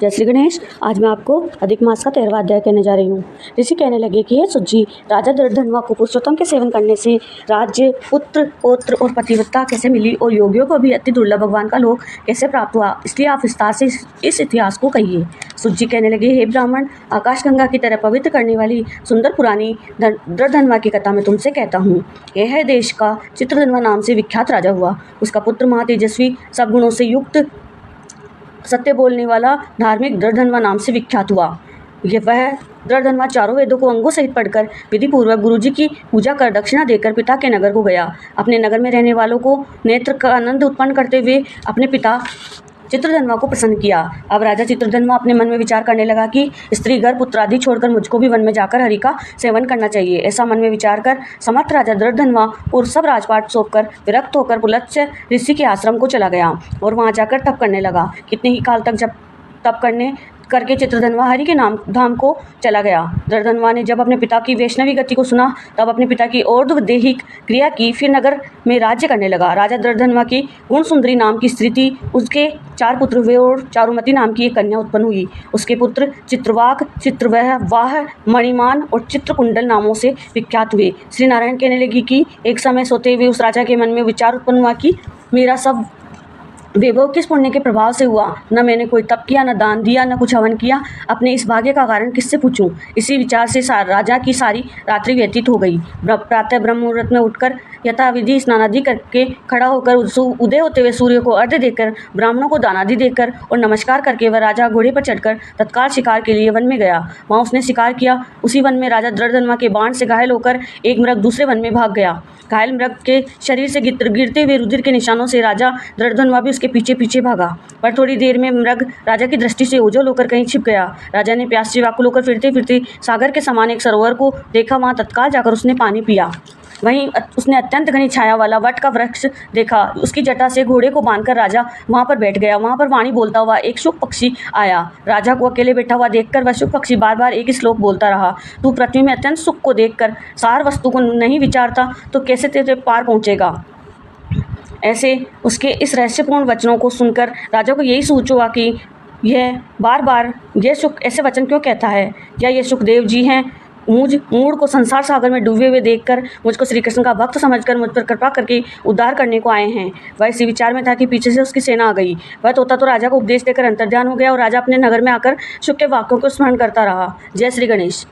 जय श्री गणेश। आज मैं आपको अधिक मास का 13वां अध्याय कहने जा रही हूँ। ऋषि कहने लगे कि हे सुज्जी, राजा दृढ़धनवा को पुरुषोत्तम के सेवन करने से राज्य, पुत्र, पौत्र और पतिव्रता कैसे मिली और योगियों को भी अति दुर्लभ भगवान का लोक कैसे प्राप्त हुआ, इसलिए आप विस्तार से इस इतिहास को कहिए। सुज्जी कहने लगे, हे ब्राह्मण, आकाशगंगा की तरह पवित्र करने वाली सुंदर पुरानी दृढ़धनवा की कथा मैं तुमसे कहता हूँ। यह देश का चित्रधनवा नाम से विख्यात राजा हुआ। उसका पुत्र महातेजस्वी, सब गुणों से युक्त, सत्य बोलने वाला, धार्मिक दृढ़धनवा नाम से विख्यात हुआ। वह दृढ़धनवा चारों वेदों को अंगों सहित पढ़कर विधि पूर्वक गुरुजी की पूजा कर दक्षिणा देकर पिता के नगर को गया। अपने नगर में रहने वालों को नेत्र का आनंद उत्पन्न करते हुए अपने पिता चित्रधनवा को प्रसन्न किया। अब राजा चित्रधनवा अपने मन में विचार करने लगा कि स्त्री घर पुत्र आदि छोड़कर मुझको भी वन में जाकर हरि का सेवन करना चाहिए। ऐसा मन में विचार कर समर्थ राजा दृढ़धनवा और सब राजपाट सौंपकर विरक्त होकर पुलत्स्य ऋषि के आश्रम को चला गया और वहां जाकर तप करने लगा। कितने ही काल तक जब तप करके चित्रधनवा हरि के नाम धाम को चला गया। दृढ़धनवा ने जब अपने पिता की वैष्णवी गति को सुना तब अपने पिता की और दैहिक क्रिया की, फिर नगर में राज्य करने लगा। राजा दृढ़धनवा की गुण सुंदरी नाम की स्त्री थी। उसके 4 पुत्र हुए और चारुमती नाम की एक कन्या उत्पन्न हुई। उसके पुत्र चित्रवाक, चित्रवह, वाह, मणिमान और चित्रकुंडल नामों से विख्यात हुए। श्री नारायण कहने लगी कि एक समय सोते हुए उस राजा के मन में विचार उत्पन्न हुआ कि मेरा सब वैभव किस पुण्य के प्रभाव से हुआ। न मैंने कोई तप किया, न दान दिया, न कुछ हवन किया। अपने इस भाग्य का कारण किससे पूछूं। इसी विचार से राजा की सारी रात्रि व्यतीत हो गई। प्रातः ब्रह्म मुहूर्त में उठकर यथाविधि स्नानादि करके खड़ा होकर उदय होते हुए सूर्य को अर्घ्य देकर, ब्राह्मणों को दानादि देकर और नमस्कार करके वह राजा घोड़े पर चढ़कर तत्काल शिकार के लिए वन में गया। वहाँ उसने शिकार किया। उसी वन में राजा दृढ़धनवा के बाण से घायल होकर एक मृग दूसरे वन में भाग गया। घायल मृग के शरीर से गिरते हुए रुधिर के निशानों से राजा दृढ़धनवा भी उसके पीछे पीछे भागा, पर थोड़ी देर में मृग राजा की दृष्टि से ओझल होकर कहीं छिप गया। राजा ने प्यास से व्याकुल होकर फिरते फिरते सागर के समान एक सरोवर को देखा। वहां तत्काल जाकर उसने पानी पिया। वहीं उसने अत्यंत घनी छाया वाला वट का वृक्ष देखा। उसकी जटा से घोड़े को बांधकर राजा वहां पर बैठ गया। वहां पर वाणी बोलता हुआ एक शुक पक्षी आया। राजा को अकेले बैठा हुआ देखकर वह शुक पक्षी बार बार एक ही श्लोक बोलता रहा, तू पृथ्वी में अत्यंत सुख को देखकर सार वस्तु को नहीं विचारता तो कैसे तेरे पार पहुंचेगा। ऐसे उसके इस रहस्यपूर्ण वचनों को सुनकर राजा को यही सोच हुआ कि यह बार बार यह शुक ऐसे वचन क्यों कहता है। क्या ये सुखदेव जी हैं? मुझ मूड को संसार सागर में डूबे हुए देखकर मुझको श्री कृष्ण का भक्त समझकर मुझ पर कृपा करके उद्धार करने को आए हैं। वह इसी विचार में था कि पीछे से उसकी सेना आ गई। वह तोता तो राजा को उपदेश देकर अंतर्ध्यान हो गया और राजा अपने नगर में आकर शुक के वाक्यों को स्मरण करता रहा। जय श्री गणेश।